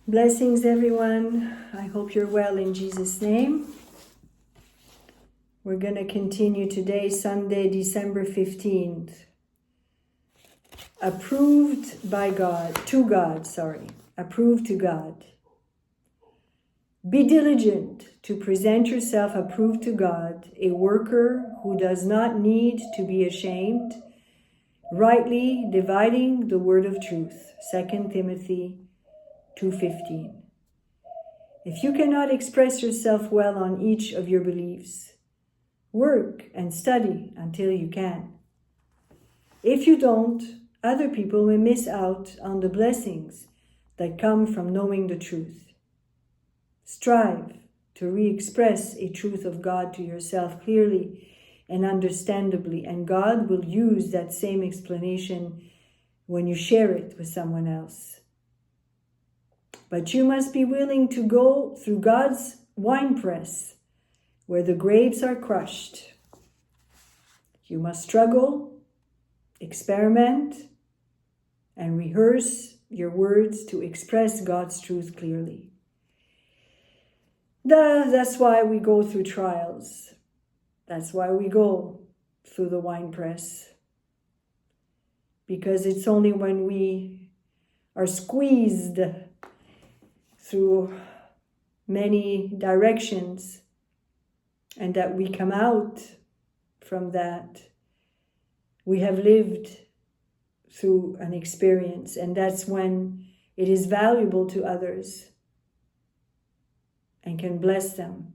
Blessings, everyone. I hope you're well in Jesus' name. We're going to continue today, Sunday, December 15th. Approved to God. Be diligent to present yourself approved to God, a worker who does not need to be ashamed, rightly dividing the word of truth. 2 Timothy 2:15. If you cannot express yourself well on each of your beliefs, work and study until you can. If you don't, other people may miss out on the blessings that come from knowing the truth. Strive to re-express a truth of God to yourself clearly and understandably, and God will use that same explanation when you share it with someone else. But you must be willing to go through God's winepress, where the grapes are crushed. You must struggle, experiment, and rehearse your words to express God's truth clearly. That's why we go through trials. That's why we go through the winepress. Because it's only when we are squeezed through many directions and that we come out from that, we have lived through an experience, and that's when it is valuable to others and can bless them.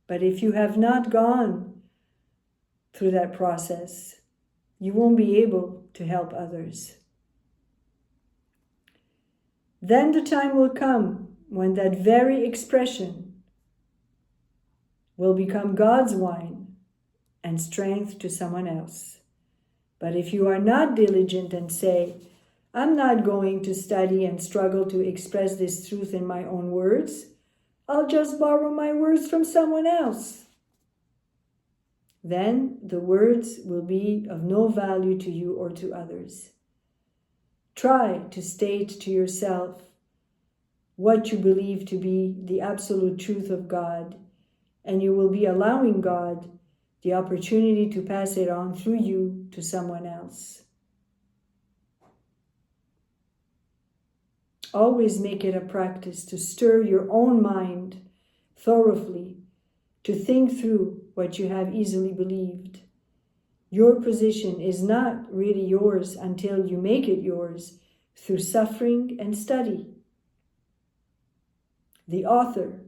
But if you have not gone through that process, you won't be able to help others. Then the time will come when that very expression will become God's wine and strength to someone else. But if you are not diligent and say, I'm not going to study and struggle to express this truth in my own words, I'll just borrow my words from someone else, then the words will be of no value to you or to others. Try to state to yourself what you believe to be the absolute truth of God, and you will be allowing God the opportunity to pass it on through you to someone else. Always make it a practice to stir your own mind thoroughly, to think through what you have easily believed. Your position is not really yours until you make it yours through suffering and study. The author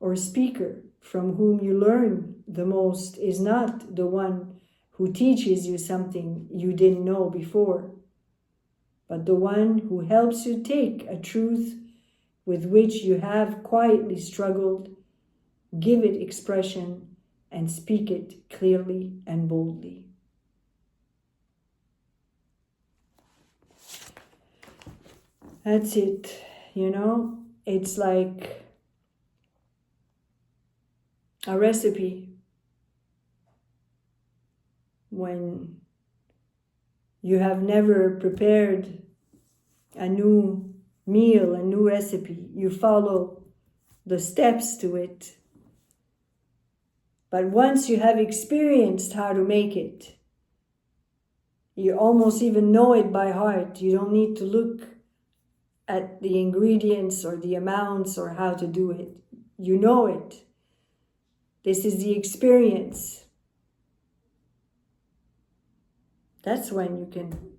or speaker from whom you learn the most is not the one who teaches you something you didn't know before, but the one who helps you take a truth with which you have quietly struggled, give it expression, and speak it clearly and boldly. That's it, it's like a recipe. When you have never prepared a new meal, a new recipe, you follow the steps to it. But once you have experienced how to make it, you almost even know it by heart. You don't need to look at the ingredients or the amounts or how to do it. You know it. This is the experience. That's when you can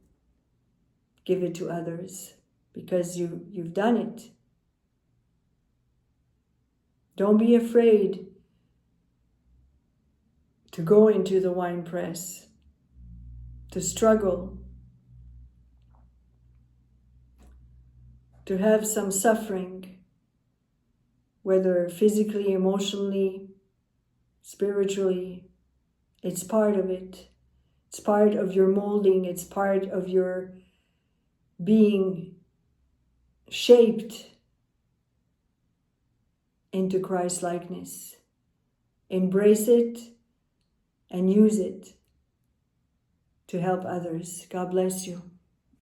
give it to others, because you've done it. Don't be afraid to go into the winepress, to struggle, to have some suffering, whether physically, emotionally, spiritually. It's part of it. It's part of your molding. It's part of your being shaped into Christ-likeness. Embrace it and use it to help others. God bless you.